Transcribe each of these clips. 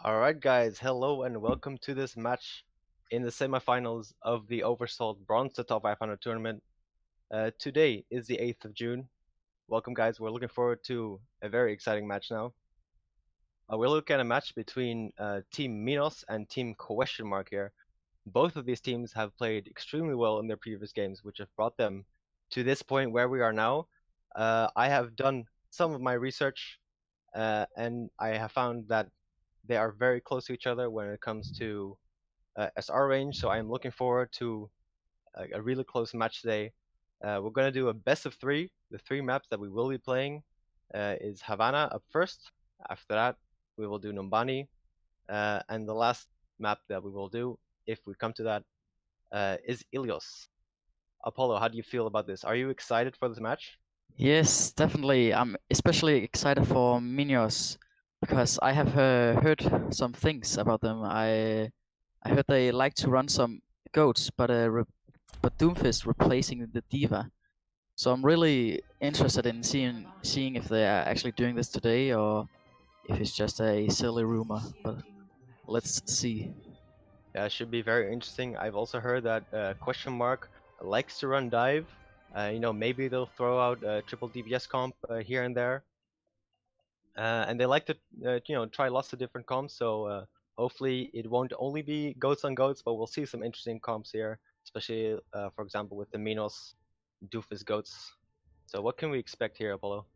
Alright guys, hello and welcome to this match in the semifinals of the Oversalt Bronze to Top 500 tournament. Today is the 8th of June. Welcome guys, we're looking forward to a very exciting match now. We're looking at a match between Team Minos and Team Questionmark here. Both of these teams have played extremely well in their previous games, which have brought them to this point where we are now. I have done some of my research and I have found that they are very close to each other when it comes to SR range, so I am looking forward to a really close match today. We're going to do a best of three. The three maps that we will be playing is Havana up first. After that, we will do Numbani. And the last map that we will do, if we come to that, is Ilios. Apollo, how do you feel about this? Are you excited for this match? Yes, definitely. I'm especially excited for Minos because I have heard some things about them. I heard they like to run some goats, but Doomfist replacing the Diva. So I'm really interested in seeing if they are actually doing this today or if it's just a silly rumor. But let's see. Yeah, it should be very interesting. I've also heard that Questionmark likes to run dive. Maybe they'll throw out a triple DPS comp here and there. And they like to, try lots of different comps. So hopefully it won't only be goats on goats, but we'll see some interesting comps here, especially, for example, with the Minos doofus goats. So what can we expect here, Apollo?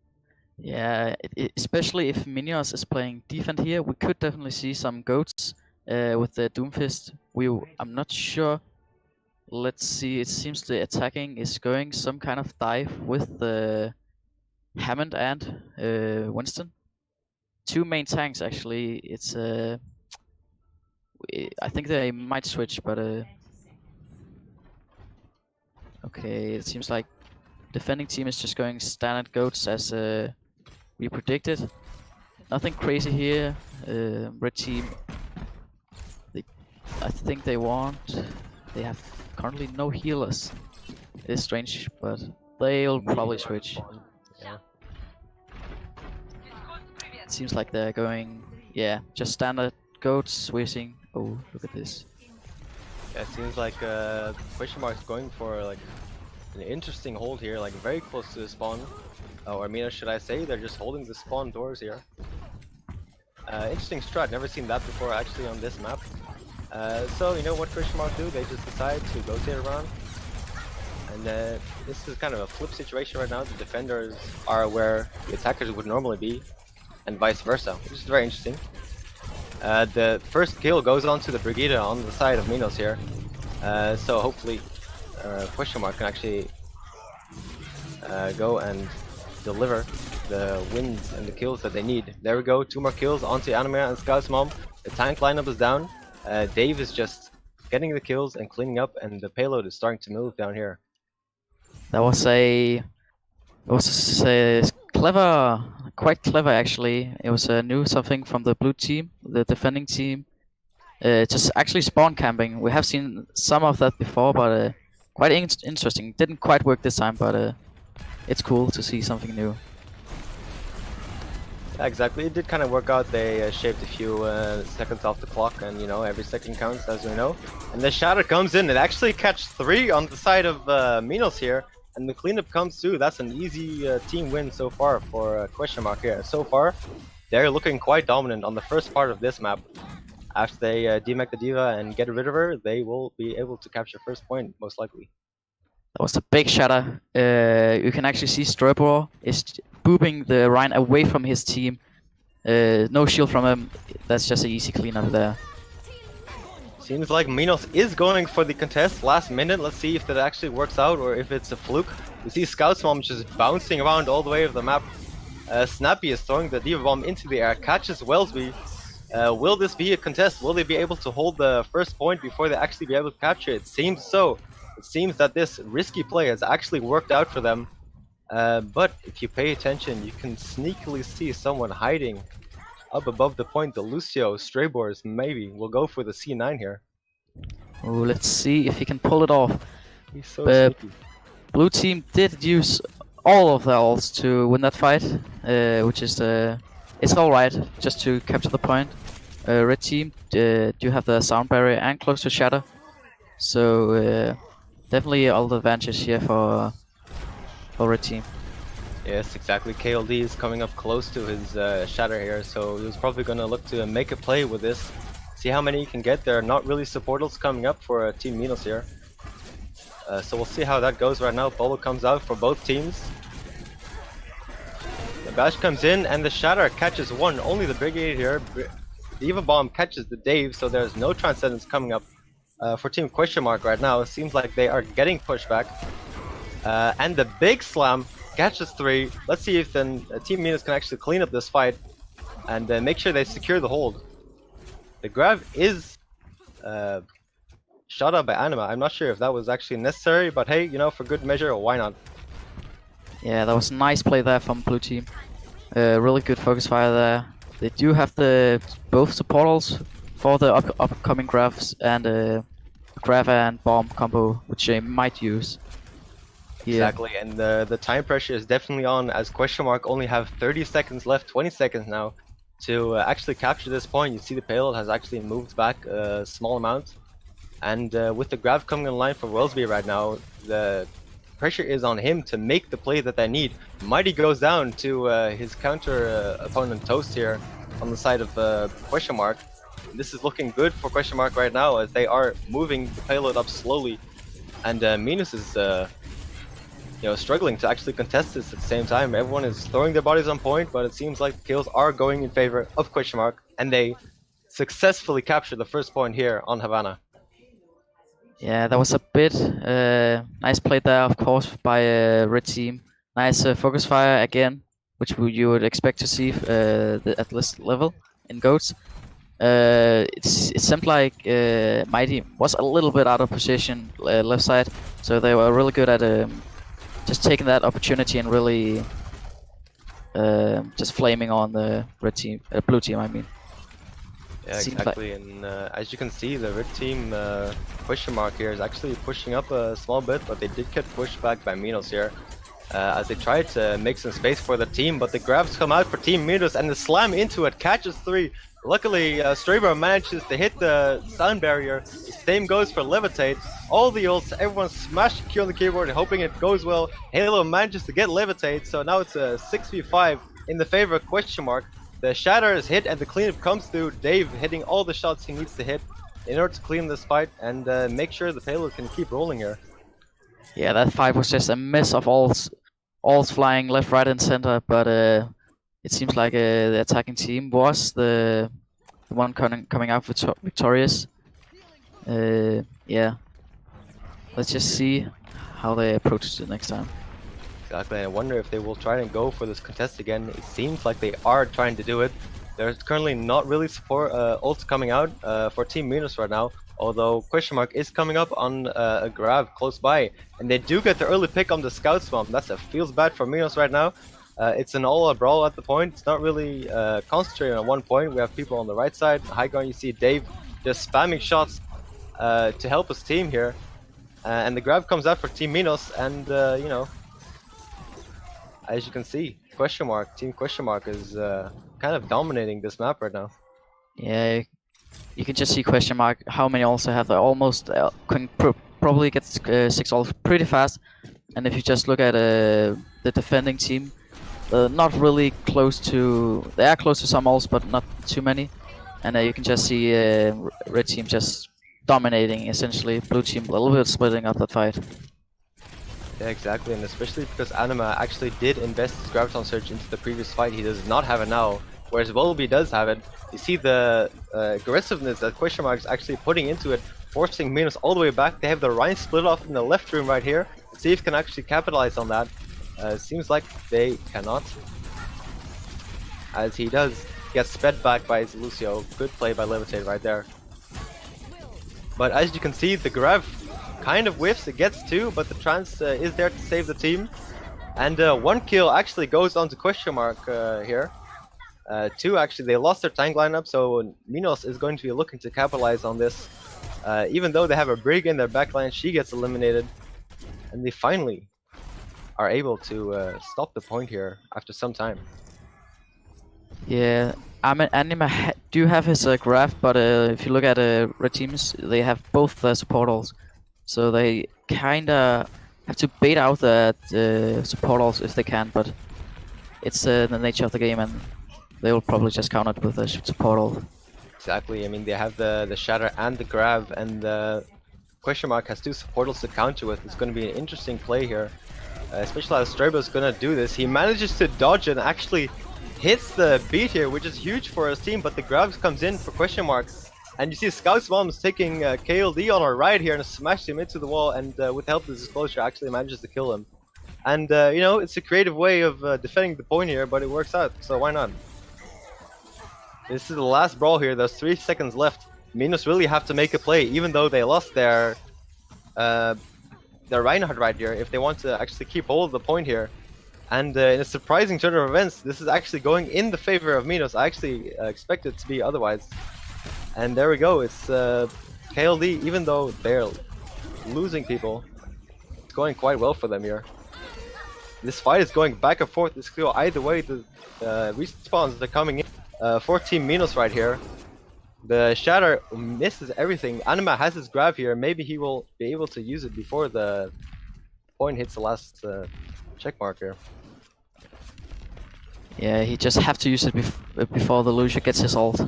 Yeah, especially if Minos is playing defend here, we could definitely see some goats with the Doomfist. I'm not sure. Let's see. It seems the attacking is going some kind of dive with the Hammond and Winston. Two main tanks actually. I think they might switch, but okay. It seems like defending team is just going standard goats as we predicted. Nothing crazy here. Red team, I think they want. They have currently no healers. It is strange, but they'll probably switch. Yeah. It seems like they're going, yeah, just standard goats switching. Oh, look at this. Yeah, it seems like Questionmark's going for like an interesting hold here, like very close to the spawn. Or Minos, should I say? They're just holding the spawn doors here. Interesting strat. Never seen that before actually on this map. So you know what Questionmark do? They just decide to rotate around. And this is kind of a flip situation right now. The defenders are where the attackers would normally be, and vice versa, which is very interesting. The first kill goes on to the Brigida on the side of Minos here. So hopefully Questionmark can actually go and deliver the wins and the kills that they need. There we go, 2 more kills onto Anime and Scout's Mom. The tank lineup is down. Dave is just getting the kills and cleaning up, and the payload is starting to move down here. That was a clever, quite clever actually. It was a new something from the blue team, the defending team. Just actually spawn camping. We have seen some of that before, but quite interesting. Didn't quite work this time, but it's cool to see something new. Yeah, exactly, it did kind of work out. They shaved a few seconds off the clock, and every second counts, as we know. And the shatter comes in. It actually catches 3 on the side of Minos here, and the cleanup comes through. That's an easy team win so far for Questionmark here. So far, they're looking quite dominant on the first part of this map. After they demech the Diva and get rid of her, they will be able to capture first point, most likely. That was a big shatter. You can actually see Strobor is booping the Rhine away from his team. No shield from him. That's just an easy cleanup there. Seems like Minos is going for the contest last minute. Let's see if that actually works out or if it's a fluke. We see Scout's Mom just bouncing around all the way of the map. Snappy is throwing the Diva Bomb into the air, catches Wellsby. Will this be a contest? Will they be able to hold the first point before they actually be able to capture it? It seems so. It seems that this risky play has actually worked out for them. But if you pay attention, you can sneakily see someone hiding up above the point. The Lucio Straybors maybe will go for the C9 here. Oh, let's see if he can pull it off. He's so sneaky. Blue team did use all of their ults to win that fight, which is it's all right just to capture the point. red team do have the sound barrier and close to shatter, so definitely all the advantage here for red team. Yes, exactly. KLD is coming up close to his shatter here, so he was probably going to look to make a play with this. See how many he can get. There are not really supportals coming up for Team Minos here. So we'll see how that goes right now. Bolo comes out for both teams. The bash comes in and the shatter catches one. Only the Brigade here. The Eva Bomb catches the Dave, so there's no Transcendence coming up for Team Questionmark right now. It seems like they are getting pushed back. And the big slam catches 3. Let's see if then Team Minos can actually clean up this fight and make sure they secure the hold. The grab is shot out by Anima. I'm not sure if that was actually necessary, but hey, you know, for good measure, why not? Yeah, that was a nice play there from blue team. Really good focus fire there. They do have the both supportals for the upcoming grabs and grab and bomb combo, which they might use. Exactly, and the time pressure is definitely on, as Questionmark only have 30 seconds left, 20 seconds now, to actually capture this point. You see the payload has actually moved back a small amount, and with the grab coming in line for Wellsby right now, the pressure is on him to make the play that they need. Mighty goes down to his counter opponent Toast here on the side of Questionmark. This is looking good for Questionmark right now, as they are moving the payload up slowly, and Minos is struggling to actually contest this at the same time. Everyone is throwing their bodies on point, but it seems like the kills are going in favor of Questionmark, and they successfully capture the first point here on Havana. Yeah, that was a bit nice play there, of course, by red team. Nice focus fire again, which you would expect to see at this level in goats. It seemed like Mighty was a little bit out of position left side, so they were really good at just taking that opportunity and really just flaming on the red team, blue team, I mean. Yeah, exactly. And as you can see, the red team Questionmark here is actually pushing up a small bit, but they did get pushed back by Minos here as they tried to make some space for the team. But the grabs come out for Team Minos, and the slam into it catches 3. Luckily, Straber manages to hit the sound barrier. The same goes for Levitate. All the ults, everyone smashed Q on the keyboard, hoping it goes well. Halo manages to get Levitate, so now it's a 6v5 in the favor of Questionmark. The shatter is hit and the cleanup comes through. Dave hitting all the shots he needs to hit in order to clean this fight and make sure the payload can keep rolling here. Yeah, that fight was just a mess of alls flying left, right, and center, but it seems like the attacking team was the one coming out victorious. Yeah, let's just see how they approach it next time. Exactly, I wonder if they will try and go for this contest again. It seems like they are trying to do it. There's currently not really support ults coming out for Team Minos right now, although Questionmark is coming up on a grab close by, and they do get the early pick on the Scout Swamp. That feels bad for Minos right now. It's an all-out brawl at the point. It's not really concentrating on one point. We have people on the right side. High ground, you see Dave just spamming shots to help his team here. And the grab comes out for Team Minos, and as you can see, Team Questionmark is kind of dominating this map right now. Yeah, you can just see Questionmark how many also have almost can probably get 6 ults pretty fast. And if you just look at the defending team, not really close to, they are close to some ults, but not too many. And you can just see red team just dominating essentially, blue team a little bit splitting up that fight. Yeah, exactly, and especially because Anima actually did invest his Graviton Surge into the previous fight. He does not have it now, whereas Volby does have it. You see the aggressiveness that Questionmark is actually putting into it, forcing Minos all the way back. They have the Rhine split off in the left room right here. Let's see if can actually capitalize on that. Seems like they cannot, as he does get sped back by his Lucio. Good play by Levitate right there. But as you can see, the grab kind of whiffs. It gets 2, but the Trance is there to save the team. And 1 kill actually goes on to Questionmark here. 2 actually, they lost their tank lineup, so Minos is going to be looking to capitalize on this. Even though they have a Brig in their backline, she gets eliminated. And they finally are able to stop the point here after some time. Yeah, I mean, Anima do have his graph, but if you look at red teams, they have both support alls, so they kinda have to bait out the support alls if they can. But it's the nature of the game, and they will probably just counter it with a support all. Exactly. I mean, they have the shatter and the grab, and the Questionmark has two supportals to counter with. It's going to be an interesting play here, especially how Strabo's going to do this. He manages to dodge and actually hits the beat here, which is huge for his team, but the grabs comes in for Questionmark. And you see Scout's Mom's taking KLD on our right here and smashed him into the wall, and with the help of the disclosure actually manages to kill him. And you know, it's a creative way of defending the point here, but it works out, so why not? This is the last brawl here, there's 3 seconds left. Minos really have to make a play, even though they lost their Reinhardt right here, if they want to actually keep hold of the point here. And in a surprising turn of events, this is actually going in the favor of Minos. I actually expected it to be otherwise. And there we go, it's KLD, even though they're losing people, it's going quite well for them here. This fight is going back and forth, this could go either way. The respawns are coming in for Team Minos right here. The Shatter misses everything. Anima has his grab here, maybe he will be able to use it before the point hits the last check mark here. Yeah, he just have to use it before the Lucia gets his ult.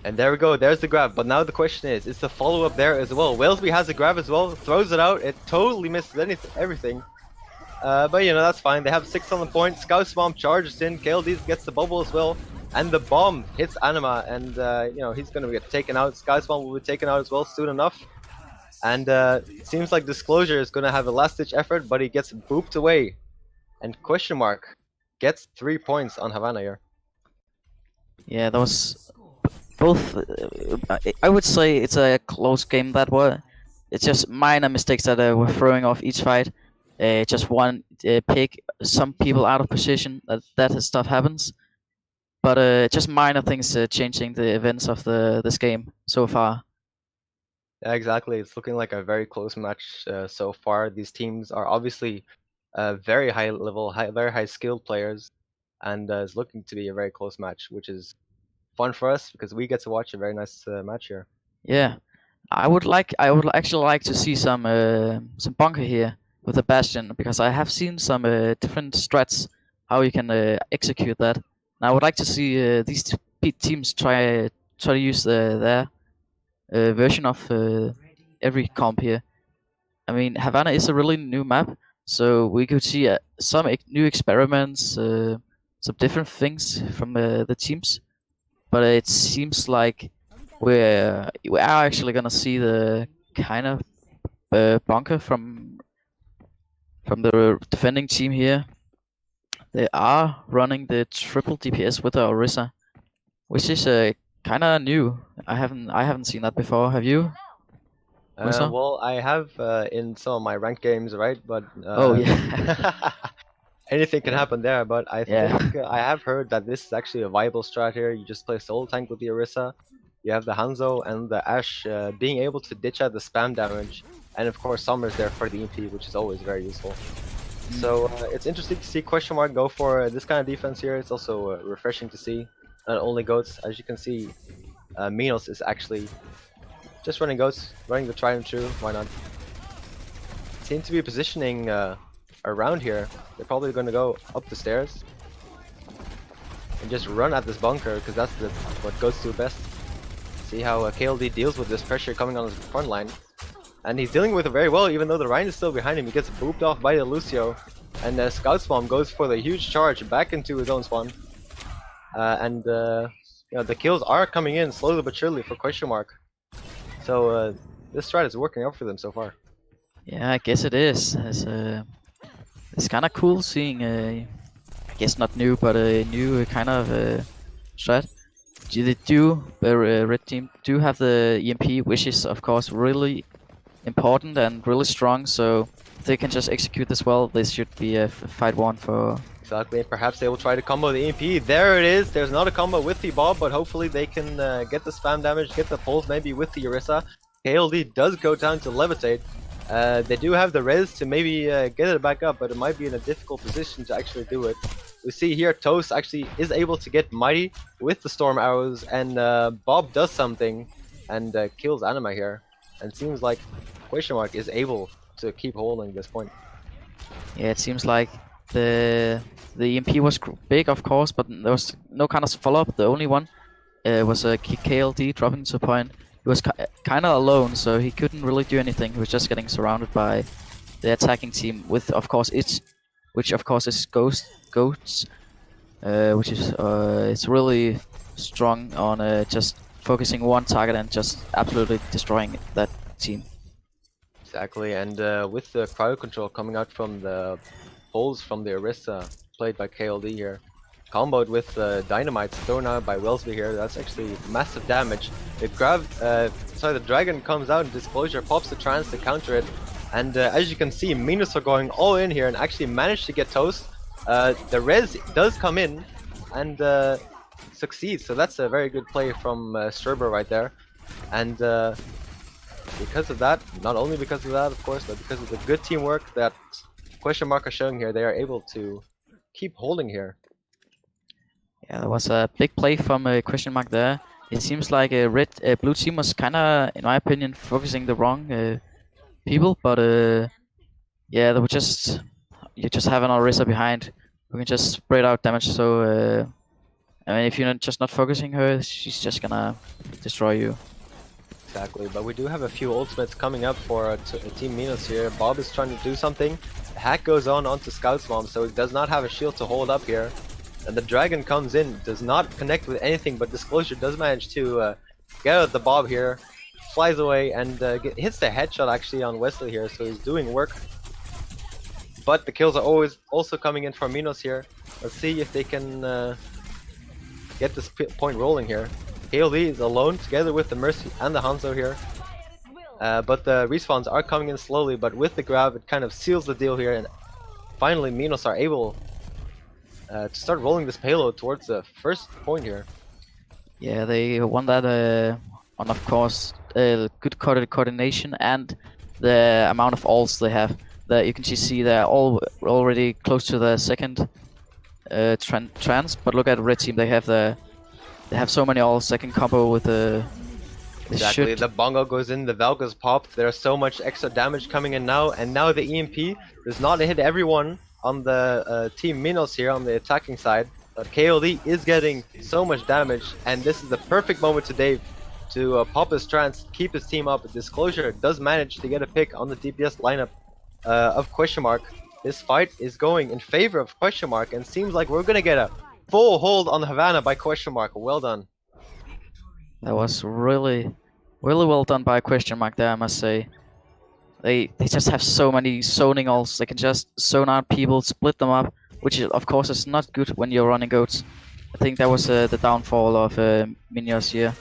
And there we go, there's the grab, but now the question is the follow-up there as well? Wellesby has the grab as well, throws it out, it totally misses everything. But you know, that's fine, they have 6 on the point, Scout's Bomb charges in, KLD gets the bubble as well, and the bomb hits Anima, and you know, he's gonna get taken out. Scout's Bomb will be taken out as well soon enough. And it seems like Disclosure is gonna have a last-ditch effort, but he gets booped away. And Questionmark gets 3 points on Havana here. Yeah, that was both. I would say it's a close game that was. It's just minor mistakes that were throwing off each fight. Just one pick, some people out of position. That stuff happens. But just minor things changing the events of this game so far. Yeah, exactly. It's looking like a very close match so far. These teams are obviously very high level, very high skilled players, and it's looking to be a very close match, which is fun for us because we get to watch a very nice match here. Yeah, I would actually like to see some bunker here with the Bastion, because I have seen some different strats how you can execute that. And I would like to see these teams try to use their version of every comp here. I mean, Havana is a really new map, so we could see some new experiments, some different things from the teams. But it seems like we are actually gonna see the kind of bunker from the defending team here. They are running the triple DPS with the Orisa, which is kind of new. I haven't seen that before. Have you? Well, I have in some of my ranked games, right? But oh yeah. anything can happen there. But I think I have heard that this is actually a viable strat here. You just play solo tank with the Orisa. You have the Hanzo and the Ashe being able to ditch out the spam damage, and of course Summer's there for the EP, which is always very useful. So it's interesting to see Questionmark go for this kind of defense here. It's also refreshing to see. Not only goats, as you can see, Minos is actually just running goats, running the tried and true. Why not? Seem to be positioning around here. They're probably going to go up the stairs and just run at this bunker, because that's what goats do best. See how KLD deals with this pressure coming on his front line. And he's dealing with it very well, even though the Rhine is still behind him. He gets booped off by the Lucio. And Scout Spawn goes for the huge charge back into his own spawn. You know, the kills are coming in slowly but surely for Questionmark. So this strat is working out for them so far. Yeah, I guess it is. It's kind of cool seeing, I guess not new, but a new kind of strat. Red team do have the EMP, which is of course really important and really strong. So if they can just execute this well, this should be a fight won for. Exactly. Perhaps they will try to combo the EMP. There it is. There's not a combo with the Bob, but hopefully they can get the spam damage, get the pulse maybe with the Orisa. KLD does go down to levitate. They do have the res to maybe get it back up, but it might be in a difficult position to actually do it. We see here Toast actually is able to get Mighty with the Storm Arrows, and Bob does something and kills Anima here. And seems like Questionmark is able to keep holding this point. Yeah, it seems like the EMP was big, of course, but there was no kind of follow-up. The only one was a KLD dropping to point. He was kind of alone, so he couldn't really do anything. He was just getting surrounded by the attacking team, with of course which of course is goats, which is it's really strong on just focusing one target and just absolutely destroying that team. Exactly, and with the cryo control coming out from the poles from the Orisa, played by KLD here, comboed with dynamites thrown out by Wellsby here, that's actually massive damage. The the dragon comes out and Disclosure pops the trance to counter it, and as you can see, Minos are going all in here and actually managed to get Toast. The res does come in and succeeds, so that's a very good play from Sturber right there, and because of that, not only because of that, of course, but because of the good teamwork that Questionmark are showing here, they are able to keep holding here. Yeah, there was a big play from Questionmark there. It seems like blue team was kind of, in my opinion, focusing the wrong people, but yeah, they were you just have an Orisa behind who can just spread out damage. So I mean, if you're just not focusing her, she's just gonna destroy you. Exactly, but we do have a few ultimates coming up for Team Minos here. Bob is trying to do something. The hack goes on onto Scout's Mom, so he does not have a shield to hold up here. And the dragon comes in, does not connect with anything, but Disclosure does manage to get out the Bob here, flies away, and hits the headshot actually on Wesley here, so he's doing work. But the kills are always also coming in from Minos here. Let's see if they can get this point rolling here. KLD is alone together with the Mercy and the Hanzo here. But the respawns are coming in slowly, but with the grab it kind of seals the deal here, and finally Minos are able to start rolling this payload towards the first point here. Yeah, they won that on, of course, good coordination and the amount of ults they have. That you can see they're all already close to the second trans, but look at red team. They have so many ults. Second combo with the Exactly, the bongo goes in, the Valga's popped, there's so much extra damage coming in now, and now the EMP does not hit everyone on the Team Minos here on the attacking side, but KLD is getting so much damage, and this is the perfect moment to Dave to pop his trance, keep his team up. Disclosure does manage to get a pick on the DPS lineup of Questionmark. This fight is going in favor of Questionmark, and seems like we're gonna get a full hold on Havana by Questionmark. Well done. That was really well done by Questionmark there, I must say. They just have so many zoning ults. They can just zone out people, split them up, which of course is not good when you're running goats. I think that was the downfall of Minos here.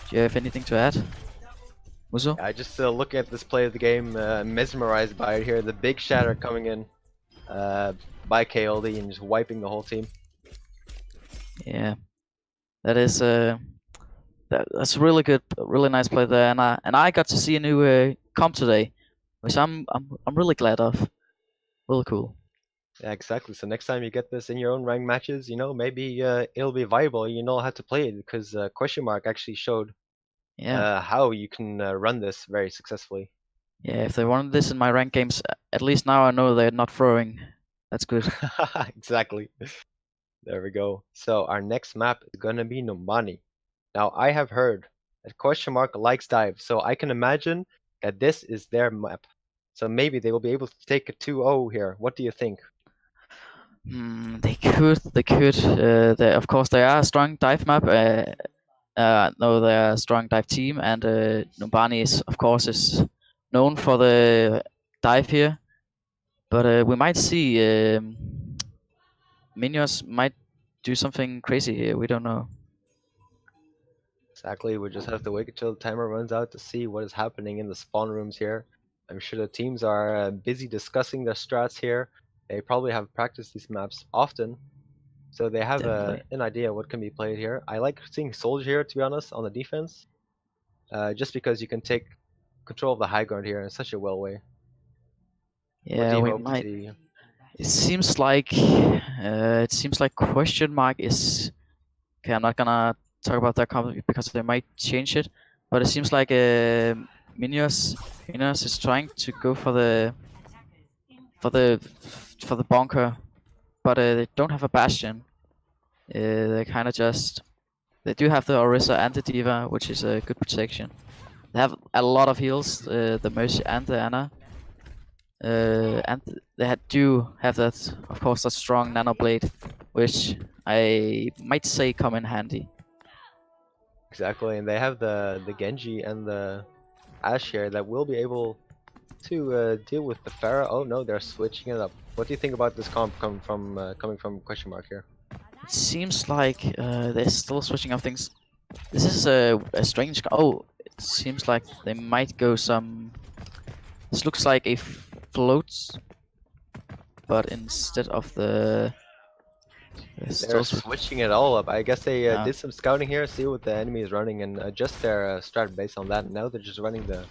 Do you have anything to add, Muzzo? I just look at this play of the game, mesmerized by it here. The big shatter coming in by KLD and just wiping the whole team. Yeah, that is that's really good, really nice play there, and I got to see a new comp today, which I'm really glad of. Really cool. Yeah, exactly. So next time you get this in your own ranked matches, you know, maybe it'll be viable. You know how to play it, because Questionmark actually showed Yeah, how you can run this very successfully. yeah. If they wanted this in my rank games, at least now I know they're not throwing. That's good. Exactly. There we go. So our next map is gonna be Nomani. Now I have heard that Questionmark likes dive, so I can imagine that this is their map. So maybe they will be able to take a 2-0 here. What do you think? They could. Of course, they are a strong dive map. No, they're a strong dive team, and Numbani is, of course, is known for the dive here. But we might see Minos might do something crazy here. We don't know. Exactly, we just have to wait until the timer runs out to see what is happening in the spawn rooms here. I'm sure the teams are busy discussing their strats here. They probably have practiced these maps often, so they have Definitely. an idea what can be played here. I like seeing Soldier here, to be honest, on the defense, just because you can take control of the high ground here in such a well way. What do Yeah, you we hope to might. see? It seems like Questionmark is. Okay, I'm not gonna talk about that company because they might change it. But it seems like Minos is trying to go for the for the bunker, but they don't have a bastion. They kind of just they do have the Orisa and the Diva, which is a good protection. They have a lot of heals, the Mercy and the Ana. And do have that, of course, that strong nano blade, which I might say come in handy. Exactly, and they have the Genji and the Ashe here that will be able to deal with the Pharah. Oh no, they're switching it up. What do you think about this comp coming from Questionmark here? It seems like they're still switching up things. This is a strange. Oh, it seems like they might go some. This looks like a float, but instead of They're switching it all up. I guess they Yeah. did some scouting here, see what the enemy is running, and adjust their strat based on that. Now they're just running the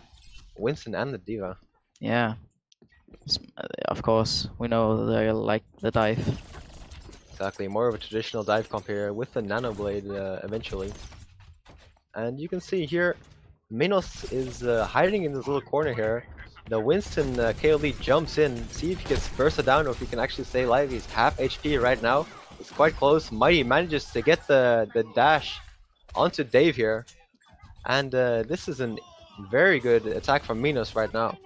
Winston and the Diva. Yeah. Of course, we know they like the dive. Exactly, more of a traditional dive comp here with the Nano Blade eventually. And you can see here, Minos is hiding in this little corner here. The Winston KOD jumps in, see if he gets bursted down or if he can actually stay alive. He's half HP right now. It's quite close. Mighty manages to get the dash onto Dave here. And this is a very good attack from Minos right now.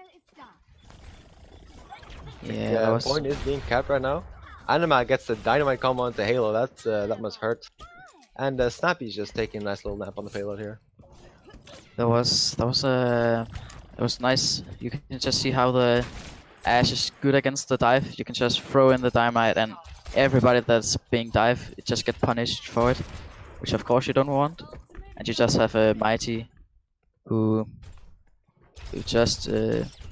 Yeah, The point is being capped right now. Anima gets the dynamite combo onto Halo. That must hurt. And Snappy's just taking a nice little nap on the payload here. That was nice. You can just see how the Ashe is good against the dive. You can just throw in the dynamite and everybody that's being dive just get punished for it, which of course you don't want. And you just have a Mighty who just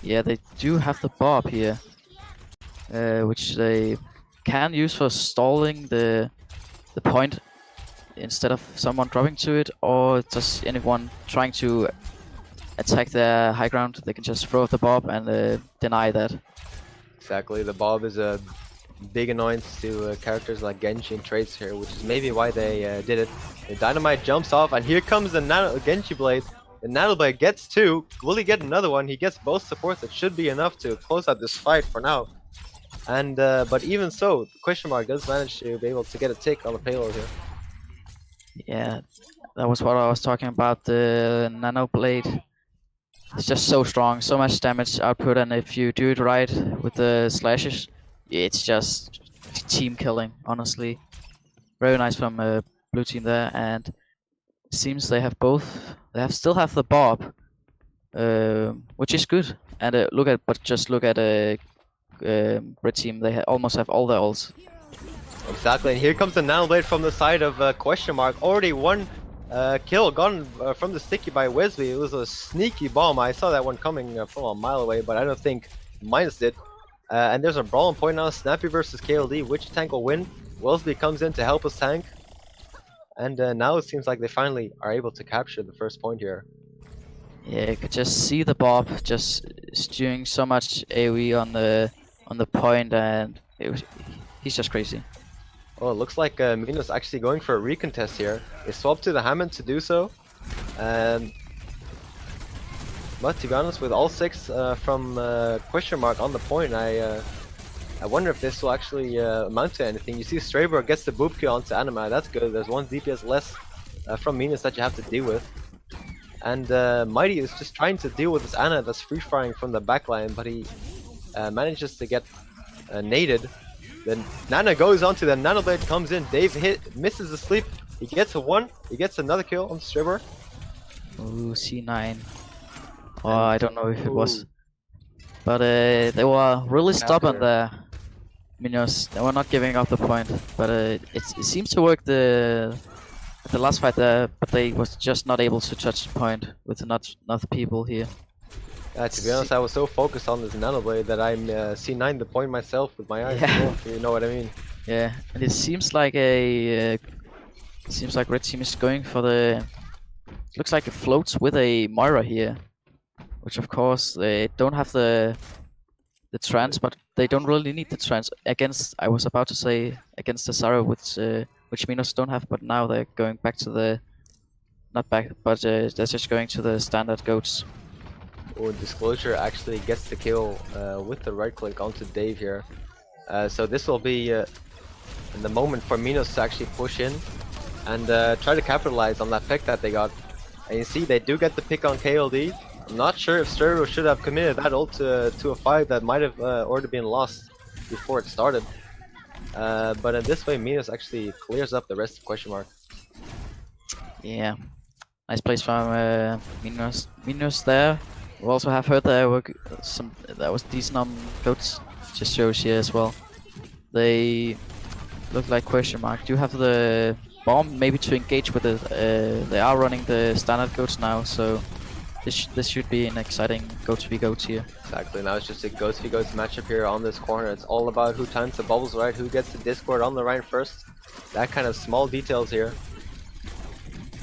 yeah, they do have the Bob here, which they can use for stalling the point instead of someone dropping to it, or just anyone trying to attack their high ground. They can just throw the Bob and deny that. Exactly, the Bob is a big annoyance to characters like Genji and Trace here, which is maybe why they did it. The dynamite jumps off, and here comes the Genji Blade. The Nano Blade gets two. Will he get another one? He gets both supports. It should be enough to close out this fight for now. And but even so, Questionmark does manage to be able to get a tick on the payload here. Yeah, that was what I was talking about. The Nano Blade. It's just so strong, so much damage output, and if you do it right with the slashes, it's just team killing, honestly. Very nice from blue team there, and it seems they have both. Still have the Bob, which is good. And just look at red team. They almost have all their ults. Exactly, and here comes the Nano Blade from the side of Questionmark. Already one kill gone from the sticky by Wesley. It was a sneaky bomb. I saw that one coming from a mile away, but I don't think Minos did. And there's a brawl on point now. Snappy versus KLD. Which tank will win? Wesley comes in to help his tank. And now it seems like they finally are able to capture the first point here. Yeah, you could just see the Bob just doing so much AoE on the point, and he's just crazy. Oh, it looks like Minos actually going for a recontest here. They swap to the Hammond to do so. But to be honest, with all six from Questionmark on the point, I wonder if this will actually amount to anything. You see Straber gets the boop kill onto Anima. That's good. There's one DPS less from Minos that you have to deal with. And Mighty is just trying to deal with this Ana that's free-firing from the backline, but he manages to get naded. Then Nana goes onto the Nano Blade, comes in. Dave misses the sleep. He gets a one. He gets another kill on Stribber. Ooh, C9. Oh, I don't know if it was. But they were really stubborn there. Minos, they were not giving up the point. But it seems to work the last fight there, but they was just not able to touch the point with enough people here. To be honest, I was so focused on this Nano Blade that I'm C9 the point myself with my eyes. Yeah. You know what I mean? Yeah, and it seems like red team is going for the. Looks like it floats with a Moira here. which of course they don't have the trance, but they don't really need the trance against. I was about to say against the Zara, which Minos don't have, but now they're going back to the not back, but they're just going to the standard goats. Oh, Disclosure actually gets the kill with the right click onto Dave here. So this will be the moment for Minos to actually push in and try to capitalize on that pick that they got. And you see they do get the pick on KLD. I'm not sure if Stereo should have committed that ult to a fight that might have already been lost before it started. But in this way, Minos actually clears up the rest of Questionmark. Yeah, nice place from Minos there. We also have heard there were some that was decent on goats. Just shows here as well. They look like Questionmark. Do you have the bomb maybe to engage with it? They are running the standard goats now, so this should be an exciting goats v goats here. Exactly, now it's just a goats v goats matchup here on this corner. It's all about who times the bubbles right, who gets the Discord on the right first. That kind of small details here.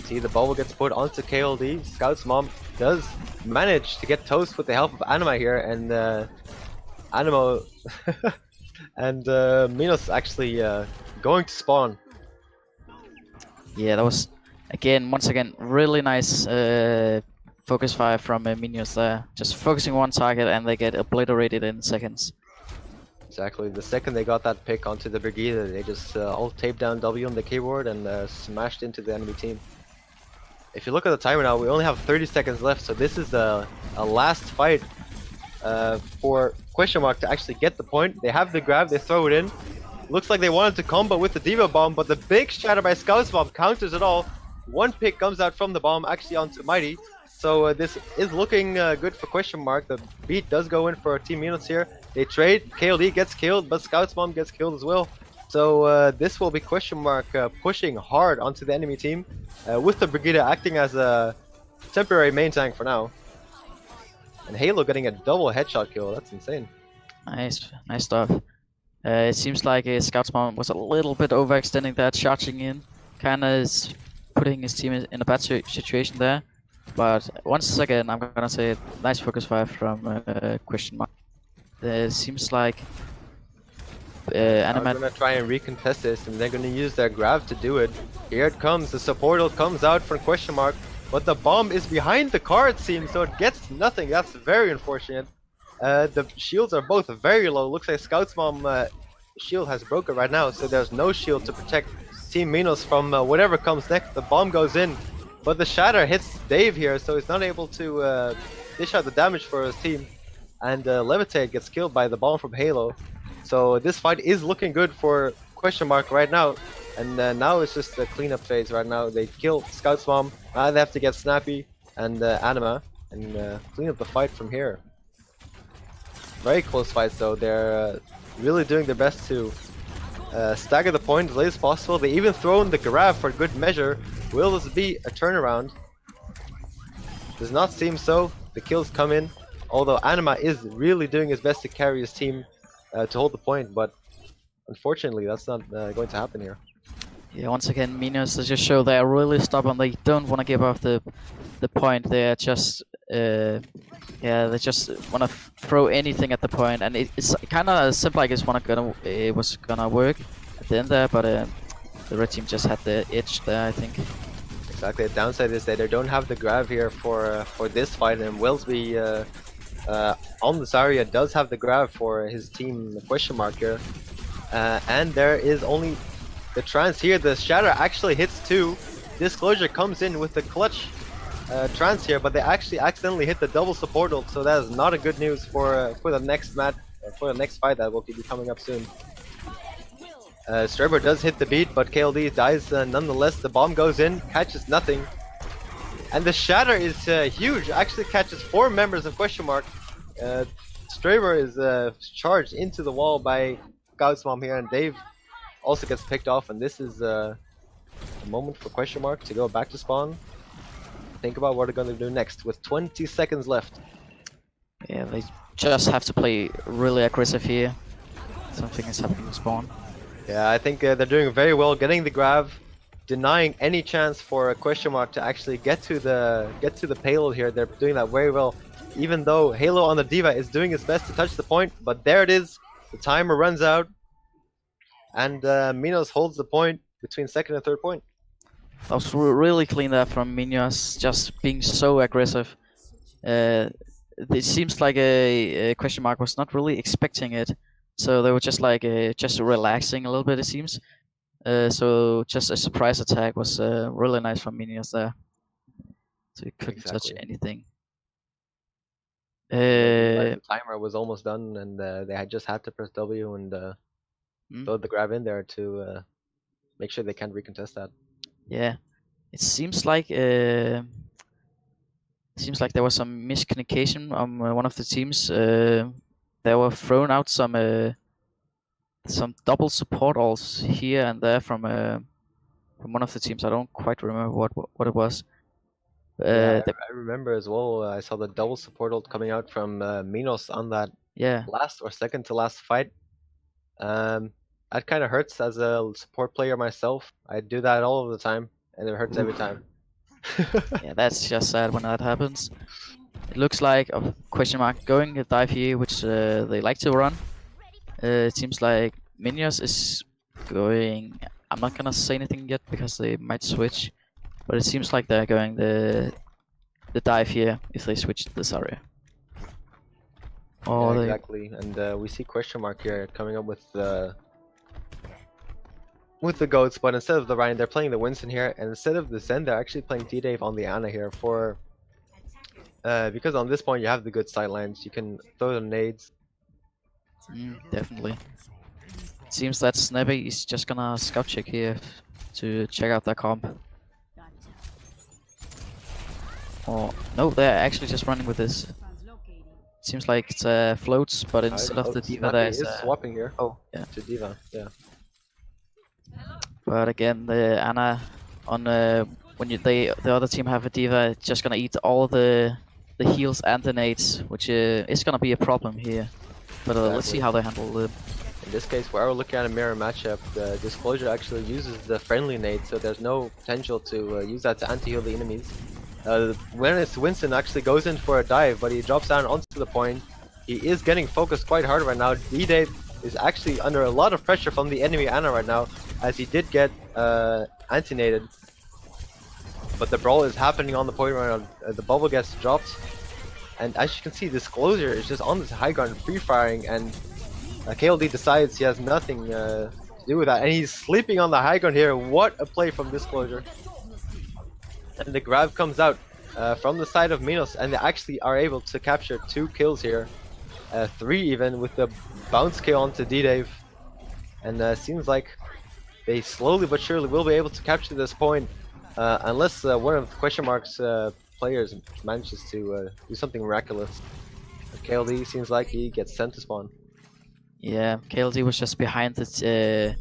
See, the bubble gets put onto KLD. Scout's mom does manage to get toast with the help of Anima here, and Animo and Minos actually going to spawn. Yeah, that was once again really nice focus fire from Minos there. Just focusing one target and they get obliterated in seconds. Exactly. The second they got that pick onto the Brigida, they just all taped down W on the keyboard and smashed into the enemy team. If you look at the timer now, we only have 30 seconds left, so this is a last fight for Questionmark to actually get the point. They have the grab, they throw it in. Looks like they wanted to combo with the Diva Bomb, but the big shatter by Scout's Bomb counters it all. One pick comes out from the bomb, actually onto Mighty. So this is looking good for Questionmark. The beat does go in for Team Minos here. They trade, KLD gets killed, but Scout's Bomb gets killed as well. So this will be Questionmark pushing hard onto the enemy team, with the Brigida acting as a temporary main tank for now. And Halo getting a double headshot kill, that's insane. Nice stuff. It seems like Scout's Bomb was a little bit overextending that, charging in. Kinda is putting his team in a bad situation there. But once again, I'm gonna say nice focus fire from Questionmark. It seems like I'm gonna try and recontest this, and they're gonna use their grab to do it. Here it comes, the support ult comes out from Questionmark, but the bomb is behind the car it seems, so it gets nothing. That's very unfortunate. The shields are both very low. Looks like Scout's Bomb shield has broken right now, so there's no shield to protect Team Minos from whatever comes next. The bomb goes in, but the shatter hits Dave here, so he's not able to dish out the damage for his team. And Levitate gets killed by the bomb from Halo. So this fight is looking good for Questionmark right now. And now it's just the cleanup phase right now. They kill Scout's Bomb. Now they have to get Snappy and Anima and clean up the fight from here. Very close fights though. They're really doing their best to stagger the point as late as possible. They even throw in the grab for good measure. Will this be a turnaround? Does not seem so. The kills come in. Although Anima is really doing his best to carry his team to hold the point, but unfortunately that's not going to happen here. Yeah, once again, Minos just show they are really stubborn. They don't want to give up the point. They are just they just want to throw anything at the point, and it's kind of simple. I guess it was gonna work at the end there, but the red team just had the edge there, I think. Exactly. The downside is that they don't have the grab here for this fight, and Wellsby on the Zarya does have the grab for his team Questionmark here, and there is only the trance here. The shatter actually hits two. Disclosure comes in with the clutch trance here, but they actually accidentally hit the double support ult, so that is not a good news for the next match, for the next fight that will be coming up soon. Strebber does hit the beat, but KLD dies nonetheless. The bomb goes in, catches nothing. And the shatter is huge, actually catches 4 members of Questionmark. Strebber is charged into the wall by Scout's Mom here, and Dave also gets picked off, and this is a moment for Questionmark to go back to spawn. Think about what they're going to do next with 20 seconds left. Yeah, they just have to play really aggressive here. Something is happening to spawn. Yeah, I think they're doing very well getting the grab, denying any chance for a Questionmark to actually get to the payload here. They're doing that very well. even though Halo on the D.Va is doing its best to touch the point, but there it is. The timer runs out, and Minos holds the point between second and third point. That was really clean there from Minos, just being so aggressive. It seems like a Questionmark was not really expecting it, so they were just like just relaxing a little bit, it seems. So just a surprise attack was really nice from Minos there. So he couldn't touch anything. The timer was almost done, and they had just had to press W and throw the grab in there to make sure they can't recontest that. Yeah, it seems like there was some miscommunication on one of the teams. They were thrown out some double support alts here and there from one of the teams. I don't quite remember what it was. I remember as well. I saw the double support ult coming out from Minos on that last or second to last fight. That kind of hurts as a support player myself. I do that all of the time, and it hurts every time. Yeah, that's just sad when that happens. It looks like a Questionmark going a dive here, which they like to run. It seems like Minos is going. I'm not gonna say anything yet because they might switch, but it seems like they're going the dive here if they switch this area. Yeah, exactly, and we see Questionmark here coming up with the goats, but instead of the Ryan, they're playing the Winston here, and instead of the Zen, they're actually playing D-Dave on the Ana here for because on this point you have the good sidelines, you can throw the nades. Definitely. It seems that Snappy is just gonna scout check here to check out their comp. Oh no, they're actually just running with this. Seems like it's floats, but instead of the D.Va there's swapping here. Oh yeah, to D.Va, yeah. But again, the Ana on when the other team have a D.Va, it's just gonna eat all the heals and the nades, which is gonna be a problem here. But let's see how they handle it. In this case, where we're looking at a mirror matchup, the Disclosure actually uses the friendly nade, so there's no potential to use that to anti-heal the enemies. When it's Winston actually goes in for a dive, but he drops down onto the point. He is getting focused quite hard right now. D-Dave is actually under a lot of pressure from the enemy Ana right now, as he did get anti-naded. But the brawl is happening on the point right now. The bubble gets dropped, and as you can see, Disclosure is just on this high ground free-firing, and KLD decides he has nothing to do with that, and he's sleeping on the high ground here. What a play from Disclosure. And the grab comes out from the side of Minos, and they actually are able to capture 2 kills here. 3 even, with the bounce kill onto D-Dave. And seems like they slowly but surely will be able to capture this point, unless one of Questionmark's players manages to do something miraculous. KLD seems like he gets sent to spawn. Yeah, KLD was just behind it,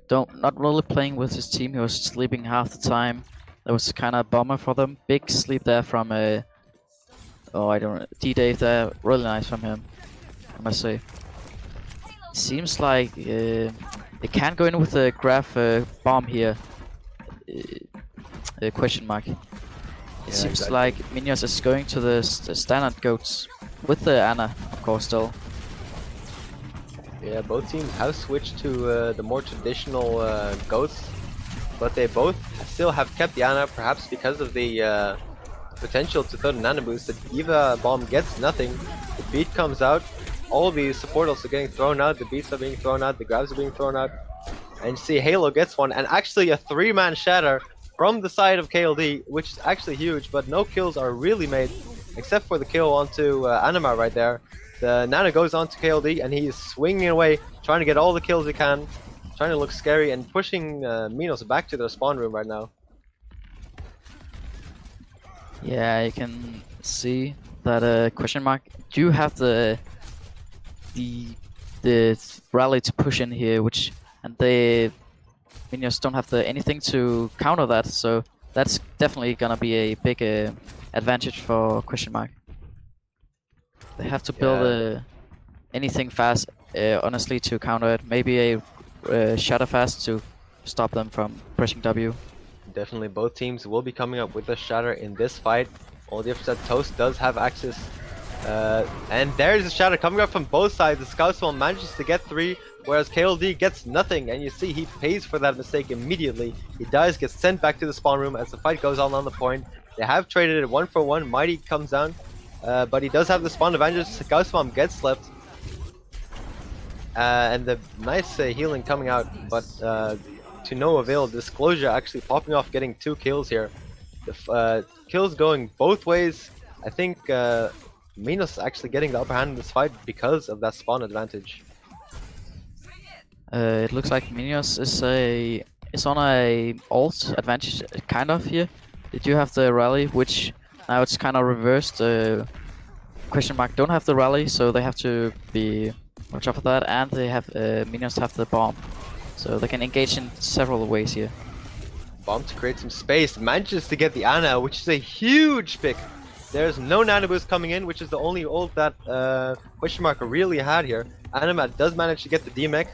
not really playing with his team. He was sleeping half the time. That was kind of a bummer for them. Big sleep there from D-Dave there. Really nice from him, I must say. Seems like they can go in with a grab bomb here. Questionmark. It seems like Minos is going to the standard goats with the Ana, of course, still. Yeah, both teams have switched to the more traditional goats, but they both still have kept the Ana, perhaps because of the potential to throw the nano boost. The D.Va bomb gets nothing. The beat comes out. All the support ults are getting thrown out. The beats are being thrown out. The grabs are being thrown out. And you see Halo gets one, and actually a 3-man shatter from the side of KLD, which is actually huge, but no kills are really made, except for the kill onto Anima right there. The nano goes onto KLD, and he is swinging away, trying to get all the kills he can, trying to look scary, and pushing Minos back to their spawn room right now. Yeah, you can see that Questionmark do have the rally to push in here, and they Minos don't have anything to counter that, so that's definitely gonna be a big advantage for Questionmark. They have to build anything fast, honestly, to counter it. Maybe a shatter fast to stop them from pressing W. Definitely both teams will be coming up with a shatter in this fight. All the difference that Toast does have access And there's a shatter coming up from both sides. The Scout Swarm manages to get 3, whereas KLD gets nothing. And you see he pays for that mistake immediately. He dies, gets sent back to the spawn room as the fight goes on the point. They have traded it 1 for 1. Mighty comes down, but he does have the spawn advantage. Scout Swarm gets slept. And the nice healing coming out, but to no avail. Disclosure actually popping off, getting 2 kills here. The kills going both ways. I think Minos actually getting the upper hand in this fight because of that spawn advantage. It looks like Minos is on a ult advantage, kind of here. They do have the rally, which now it's kind of reversed. Questionmark don't have the rally, so they have to be watch out for that, and they have Minos have the bomb, so they can engage in several ways here. Bomb to create some space, manages to get the Ana, which is a huge pick. There's no Nano Boost coming in, which is the only ult that Questionmark really had here. Animat does manage to get the D-Mech.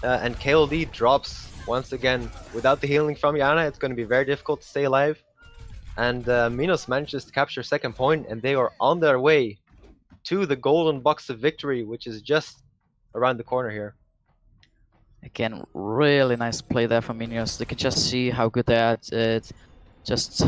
And KLD drops once again. Without the healing from Yana, it's going to be very difficult to stay alive. And Minos manages to capture second point, and they are on their way to the golden box of victory, which is just around the corner here. Again, really nice play there from Minos. They can just see how good they are at just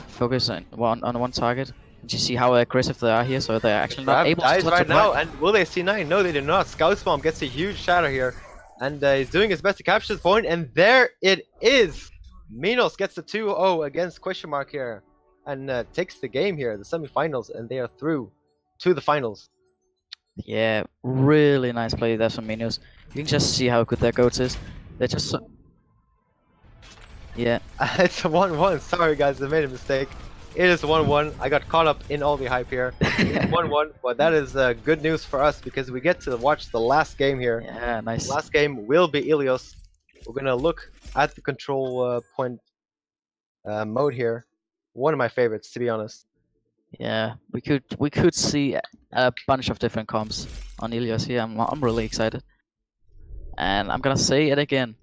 focus on one target. And you see how aggressive they are here, so they're actually not able to touch right the now, point. and will they C9? No, they do not. Scout Bomb gets a huge shatter here, and he's doing his best to capture this point, and there it is! Minos gets the 2-0 against Questionmark here, and takes the game here, the semifinals, and they are through to the finals. Yeah, really nice play there from Minos. You can just see how good their goat is. They're just so... Yeah. It's a 1-1. Sorry guys, I made a mistake. It is 1-1. I got caught up in all the hype here. It's 1-1, but that is good news for us because we get to watch the last game here. Yeah, nice. The last game will be Ilios. We're gonna look at the control point mode here. One of my favorites, to be honest. Yeah, we could see a bunch of different comps on Ilios here. I'm really excited, and I'm gonna say it again.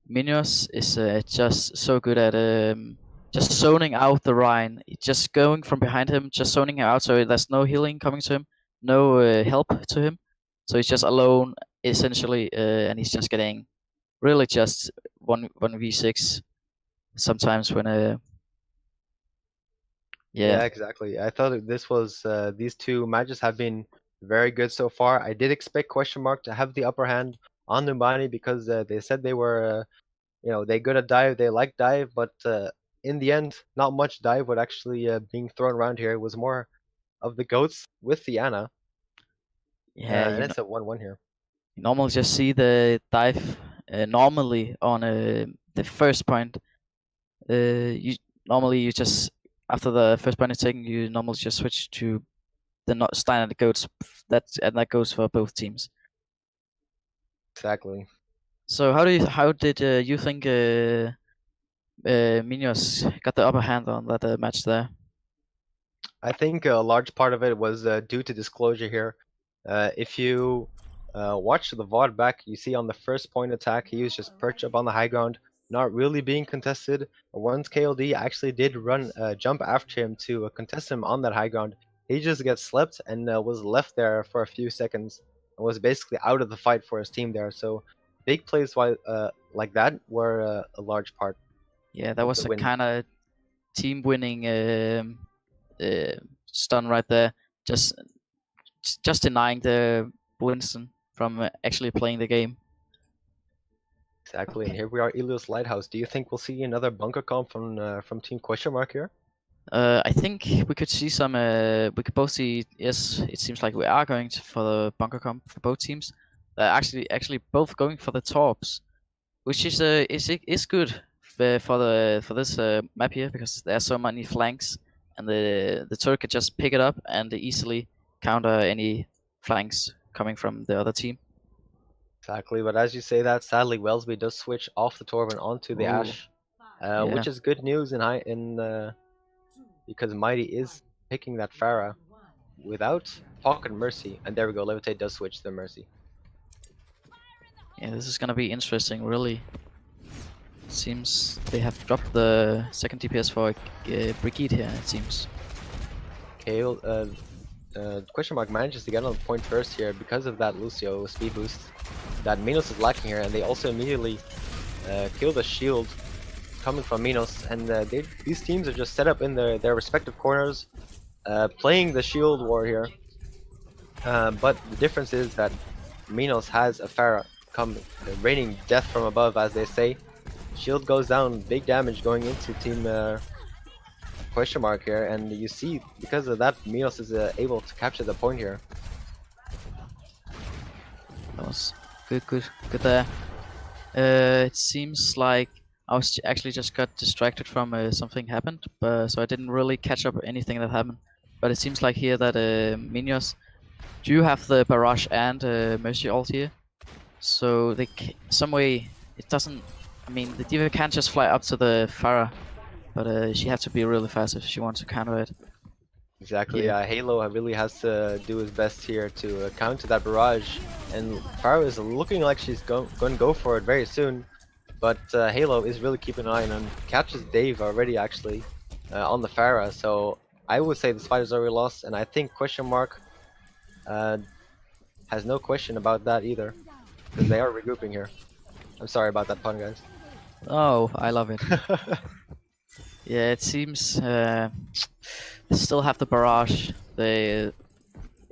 Minos is just so good at just zoning out the Rhine, just going from behind him, just zoning him out, so there's no healing coming to him, no help to him, so he's just alone essentially, and he's just getting really just 1v6 sometimes when Yeah, exactly. I thought that this was these two matches have been very good so far. I did expect Questionmark to have the upper hand on Numbani because they said they were, they good at dive, they like dive, but in the end, not much dive would actually being thrown around here. It was more of the goats with the Ana. Yeah, and it's a 1-1 here. You normally just see the dive normally on the first point. You just after the first point is taken, you normally just switch to the standard goats. And that goes for both teams. Exactly. So how did you think Minos got the upper hand on that match there? I think a large part of it was due to disclosure here. If you watch the VOD back, you see on the first point attack, he was just perched up on the high ground, not really being contested. Once KLD actually did run jump after him to contest him on that high ground, he just gets slept and was left there for a few seconds and was basically out of the fight for his team there. So big plays like that were a large part. Yeah, that was a kind of team winning stun right there. Just denying the Winston from actually playing the game. Exactly, and here we are, Ilios Lighthouse. Do you think we'll see another bunker comp from Team Questionmark here? I think we could see some. We could both see. Yes, it seems like we are going for the bunker comp for both teams. Actually, both going for the torps, which is good for this map here because there are so many flanks, and the turret can just pick it up and easily counter any flanks coming from the other team. Exactly, but as you say that, sadly Wellsby does switch off the Torben onto the Ash, which is good news because Mighty is picking that Pharah without Pocket Mercy, and there we go, Levitate does switch the Mercy. Yeah, this is gonna be interesting, really. Seems they have dropped the second DPS for Brigitte here, it seems. Questionmark manages to get on the point first here because of that Lucio speed boost that Minos is lacking here, and they also immediately kill the shield coming from Minos, and these teams are just set up in their respective corners, playing the shield war here. But the difference is that Minos has a Pharah come raining death from above, as they say. Shield goes down, big damage going into team Questionmark here, and you see because of that Minos is able to capture the point here. That was good there. It seems like I was actually just got distracted from something happened, so I didn't really catch up anything that happened. But it seems like here that Minos do have the barrage and Mercy ult here, so they some way it doesn't. I mean, the D.Va can't just fly up to the Pharah, but she has to be really fast if she wants to counter it. Exactly, Halo really has to do his best here to counter that barrage, and Pharah is looking like she's going to go for it very soon, but Halo is really keeping an eye on, catches Dave already actually on the Pharah, so I would say this fight is already lost, and I think Questionmark has no question about that either, because they are regrouping here. I'm sorry about that pun, guys. Oh, I love it. Yeah, it seems they still have the barrage. The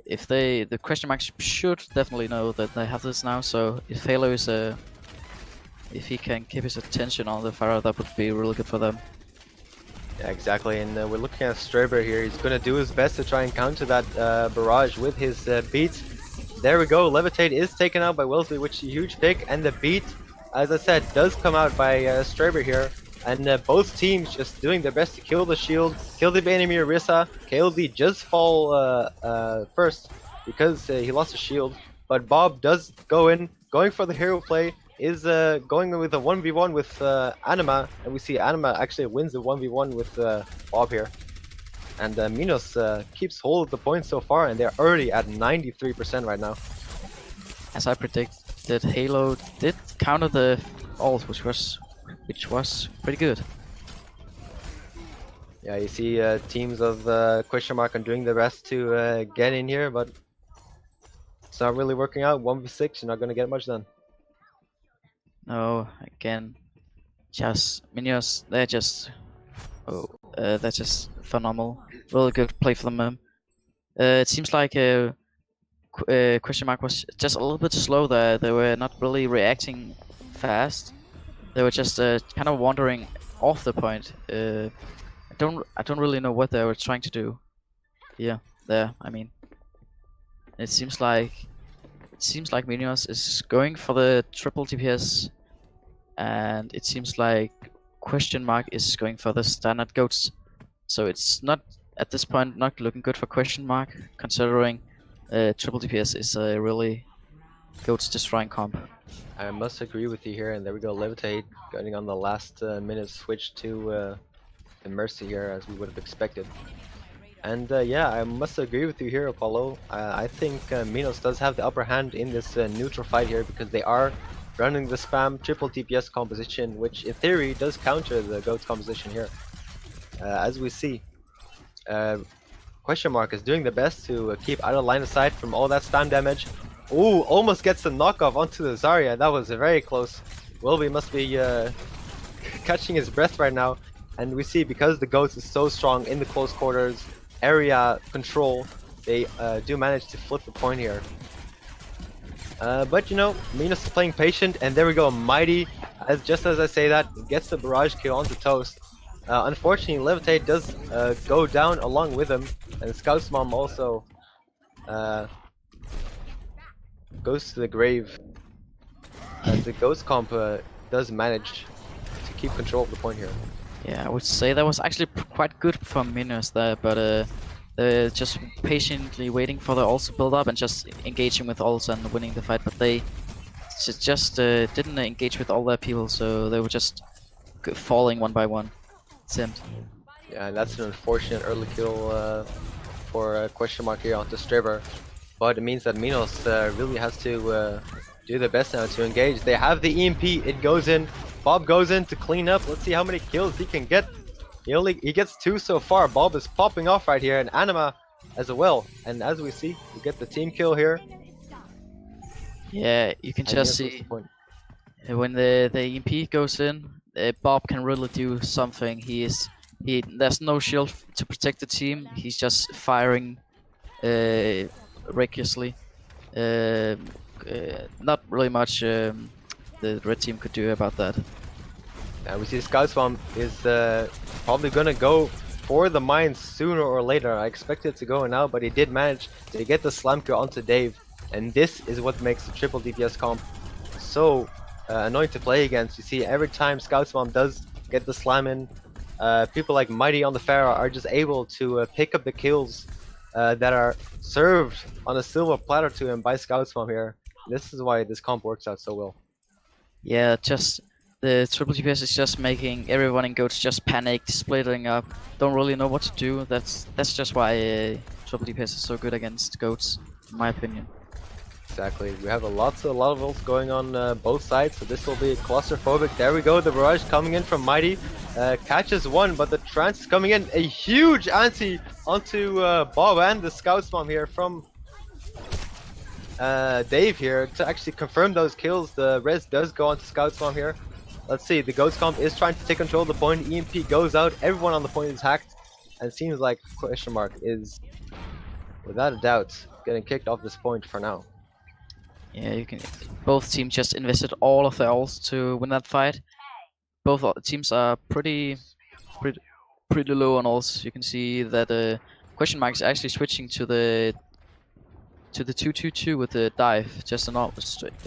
Questionmark should definitely know that they have this now. So if Halo is if he can keep his attention on the Pharah, that would be really good for them. Yeah, exactly. And we're looking at Straber here. He's gonna do his best to try and counter that barrage with his beats. There we go. Levitate is taken out by Wellesley, which is a huge pick, and the beat, as I said, does come out by Straber here. And both teams just doing their best to kill the shield, kill the enemy Orisa. KLD just fall first because he lost the shield. But Bob does go in, going for the hero play, is going with a 1v1 with Anima. And we see Anima actually wins the 1v1 with Bob here. And Minos keeps hold of the points so far, and they're already at 93% right now. As I predicted, Halo did counter the ult, which was pretty good. Yeah, you see teams of Questionmark are doing their best to get in here, but it's not really working out. 1v6, you're not going to get much done. No, again, just Minos, they're just phenomenal. Really good play from them. It seems like Questionmark was just a little bit slow there. They were not really reacting fast. They were just kind of wandering off the point. I don't really know what they were trying to do. Yeah, there. I mean, it seems like Minos is going for the triple DPS, and it seems like Questionmark is going for the standard goats. So it's not at this point not looking good for Questionmark, considering triple DPS is a really goats destroying comp. I must agree with you here, and there we go, Levitate getting on the last minute switch to the Mercy here, as we would have expected. And yeah, I must agree with you here, Apollo. I think Minos does have the upper hand in this neutral fight here, because they are running the spam triple DPS composition, which in theory does counter the GOAT's composition here. As we see, Questionmark is doing the best to keep out of line of sight from all that spam damage. Ooh, almost gets the knockoff onto the Zarya. That was very close. Wilby must be catching his breath right now. And we see, because the GOATs is so strong in the close quarters, area control, they do manage to flip the point here. But you know, Minos is playing patient, and there we go, Mighty, just as I say that, gets the barrage kill onto Toast. Unfortunately, Levitate does go down along with him, and Scout's mom also goes to the grave, as the Ghost comp does manage to keep control of the point here. Yeah, I would say that was actually quite good from Minos there, but just patiently waiting for the ults to build up and just engaging with ults and winning the fight, but they just didn't engage with all their people, so they were just falling one by one. Simmed. Yeah, and that's an unfortunate early kill for Questionmark here onto Straber, but it means that Minos really has to do their best now to engage. They have the EMP, it goes in, Bob goes in to clean up. Let's see how many kills he can get. He gets 2 so far. Bob is popping off right here, and Anima as well. And as we see, we get the team kill here, Yeah, you can and just Minos gets the see point. when the EMP goes in, Bob can really do something. There's no shield to protect the team. He's just firing recklessly. Not really much the red team could do about that. And we see Scout Swarm is probably gonna go for the mines sooner or later. I expected it to go now, but he did manage to get the slam kill onto Dave. And this is what makes the triple DPS comp so annoying to play against. You see, every time Scout Swarm does get the slam in, people like Mighty on the Pharah are just able to pick up the kills that are served on a silver platter to him by Scout Swarm here. This is why this comp works out so well. Yeah, just the triple GPS is just making everyone in goats just panic, splitting up, don't really know what to do. That's just why triple DPS is so good against goats, in my opinion. Exactly. We have a lot of ults going on both sides, so this will be claustrophobic. There we go. The barrage coming in from Mighty. Catches one, but the trance is coming in. A huge anti onto Bob and the Scout Bomb here from Dave here to actually confirm those kills. The res does go onto Scout Bomb here. Let's see. The Ghost Comp is trying to take control of the point. EMP goes out. Everyone on the point is hacked. And it seems like Questionmark is, without a doubt, getting kicked off this point for now. Yeah, you can. Both teams just invested all of their ults to win that fight. Both teams are pretty low on ults. You can see that Questionmark is actually switching to the 2-2-2 with the dive, just a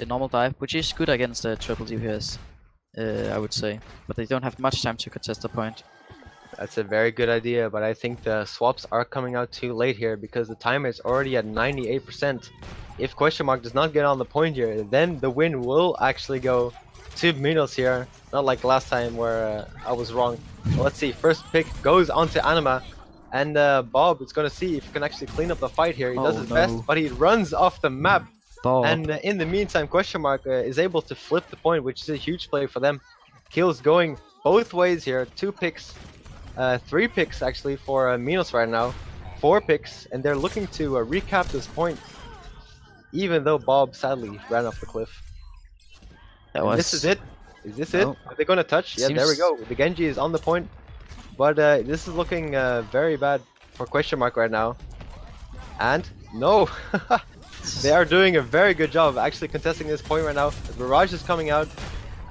normal dive, which is good against the triple DPS, I would say. But they don't have much time to contest the point. That's a very good idea, but I think the swaps are coming out too late here because the timer is already at 98%. If Questionmark does not get on the point here, then the win will actually go to Minos here. Not like last time where I was wrong. Well, let's see, first pick goes onto Anima. And Bob is going to see if he can actually clean up the fight here. He does his best, but he runs off the map. Bob. And in the meantime, Questionmark is able to flip the point, which is a huge play for them. Kills going both ways here. 2 picks. 3 picks actually for Minos right now. 4 picks, and they're looking to recap this point. Even though Bob sadly ran off the cliff. This is it. Is this it? Are they gonna touch? Yeah, there we go. The Genji is on the point. But this is looking very bad for Questionmark right now. And no! They are doing a very good job of actually contesting this point right now. The barrage is coming out.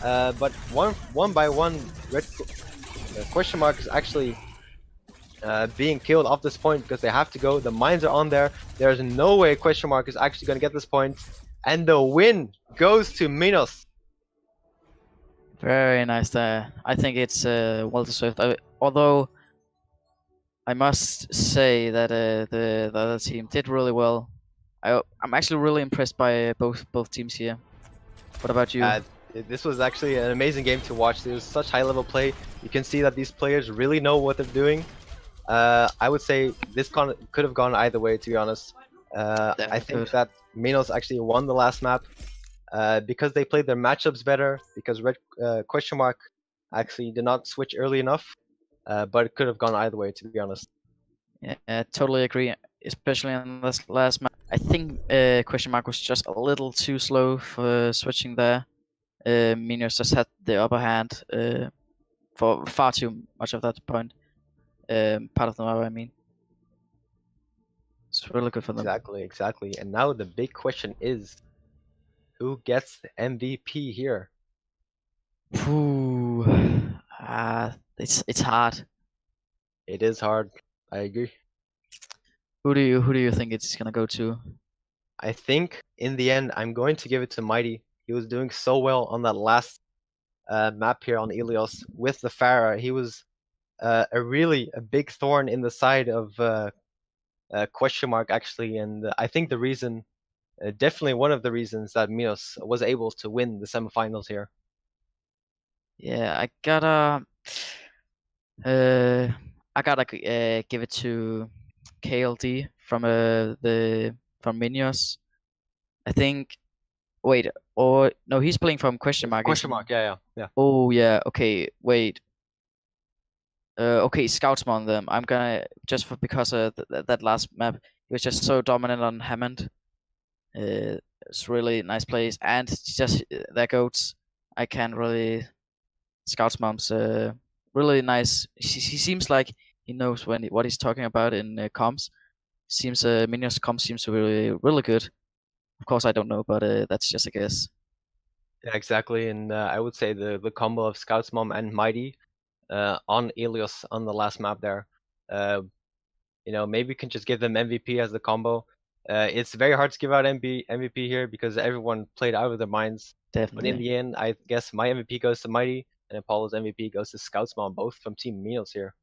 But one by one, Questionmark is actually being killed off this point because they have to go. The mines are on there. There's no way Questionmark is actually going to get this point. And the win goes to Minos. Very nice there. I think it's well deserved. Although I must say that the other team did really well. I'm actually really impressed by both teams here. What about you? This was actually an amazing game to watch. There was such high level play. You can see that these players really know what they're doing. I would say this could have gone either way, to be honest. I think that Minos actually won the last map because they played their matchups better, because Questionmark actually did not switch early enough, but it could have gone either way, to be honest. Yeah, I totally agree, especially on this last map. I think Questionmark was just a little too slow for switching there. Minos just had the upper hand for far too much of that point. Part of the map, I mean. It's really good for them. Exactly. And now the big question is, who gets the MVP here? Ooh, it's hard. It is hard. I agree. Who do you think it's gonna go to? I think in the end I'm going to give it to Mighty. He was doing so well on that last map here on Ilios with the Pharah. He was a big thorn in the side of Questionmark actually, and I think the reason, definitely one of the reasons that Minos was able to win the semifinals here. Yeah, I gotta give it to KLD from from Minos. I think. Wait, or no, he's playing from Questionmark. Questionmark, yeah. Oh yeah, okay. Wait. Okay, scouts on them. I'm gonna just for because that last map he was just so dominant on Hammond. It's really nice plays and just their goats. I can really scouts mom's really nice. He seems like he knows what he's talking about in comms. Seems Minos comms seems really good. Of course, I don't know, but that's just a guess. Yeah, exactly. And I would say the combo of Scout's Mom and Mighty on Elios on the last map there. Uh, maybe we can just give them MVP as the combo. It's very hard to give out MVP here because everyone played out of their minds. But in Definitely. the end, I guess my MVP goes to Mighty and Apollo's MVP goes to Scout's Mom, both from Team Minos here.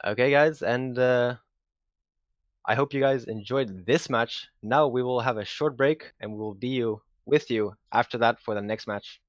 Okay, guys, and I hope you guys enjoyed this match. Now we will have a short break and we will be with you after that for the next match.